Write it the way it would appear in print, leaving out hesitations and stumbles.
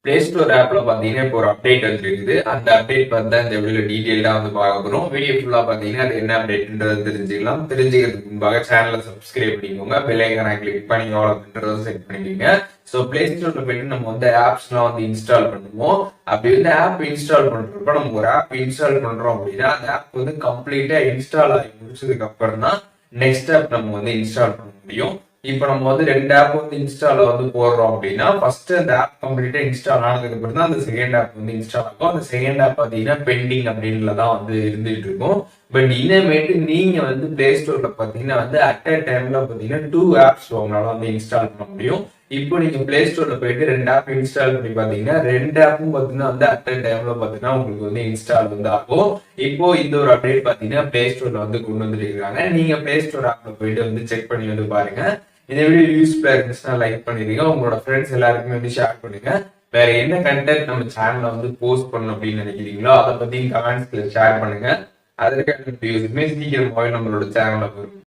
Play store ஆப்ல பாத்தீங்கன்னா இப்போ ஒரு அப்டேட் வந்துருக்குது. அந்த அப்டேட் பார்த்தா இந்த வீடியோ டீடைல்டா வந்து பார்க்க போறோம். வீடியோ ஃபுல்லா பாத்தீங்கன்னா அது என்ன அப்டேட்ன்றது தெரிஞ்சுக்கலாம். தெரிஞ்சுக்கிறதுக்கு முன்பாக சேனலை சப்ஸ்கிரைப் பண்ணிக்கோங்க. பெல் ஐகானை கிளிக் பண்ணி ஆல் அப்படின்றத செட் பண்ணிக்கோங்க. ஸோ பிளே ஸ்டோர்ல போயிட்டு நம்ம வந்து ஆப்ஸ்லாம் வந்து இன்ஸ்டால் பண்ணுவோம். அப்படி வந்து ஆப் இன்ஸ்டால் பண்றப்ப நம்ம ஒரு ஆப் இன்ஸ்டால் பண்றோம் அப்படின்னா அந்த ஆப் வந்து கம்ப்ளீட்டா இன்ஸ்டால் ஆகி முடிச்சதுக்கு அப்புறம் தான் நெக்ஸ்ட் ஆப் நம்ம வந்து இன்ஸ்டால் பண்ண முடியும். இப்போ நம்ம வந்து ரெண்டு ஆப் வந்து இன்ஸ்டால வந்து போடுறோம் அப்படின்னா ஃபர்ஸ்ட் அந்த ஆப் கம்ப்ளீட்டா இன்ஸ்டால் ஆனதுக்கு அப்புறம் தான் அந்த செகண்ட் ஆப் வந்து இன்ஸ்டால் ஆகும். அந்த செகண்ட் ஆப் பாத்தீங்கன்னா பெண்டிங் அப்படின்ல தான் வந்து இருந்துட்டு இருக்கும். பட் இனிமேட்டு நீங்க வந்து பிளே ஸ்டோர்ல பாத்தீங்கன்னா வந்து அட் அ டைம்ல பாத்தீங்கன்னா 2 ஆப்ஸ் உங்களால வந்து இன்ஸ்டால் பண்ண முடியும். இப்போ நீங்க பிளே ஸ்டோர்ல போயிட்டு ரெண்டு ஆப் இன்ஸ்டால் பண்ணி பாத்தீங்கன்னா ரெண்டு ஆப்பும் பாத்தீங்கன்னா வந்து அட் அ டைம்ல பாத்தீங்கன்னா உங்களுக்கு வந்து இன்ஸ்டால் வந்து ஆகும். இப்போ இந்த ஒரு அப்டேட் பாத்தீங்கன்னா பிளே ஸ்டோர்ல வந்து கொண்டு வந்துருக்காங்க. நீங்க பிளே ஸ்டோர் ஆப்ல போயிட்டு வந்து செக் பண்ணி வந்து பாருங்க. இந்த வீடியோ யூஸ்ஃபுல்லா இருந்துச்சுன்னா லைக் பண்ணிடுங்க. உங்களோட ஃப்ரெண்ட்ஸ் எல்லாருக்குமே வந்து ஷேர் பண்ணுங்க. வேற என்ன கண்டென்ட் நம்ம சேனல்ல வந்து போஸ்ட் பண்ணணும் அப்படின்னு நினைக்கிறீங்களோ அதை பத்தி கமெண்ட்ஸ்ல ஷேர் பண்ணுங்க. அதற்கான வீடியோஸுமே சீக்கிரமாவே நம்மளோட சேனல்ல வரும்.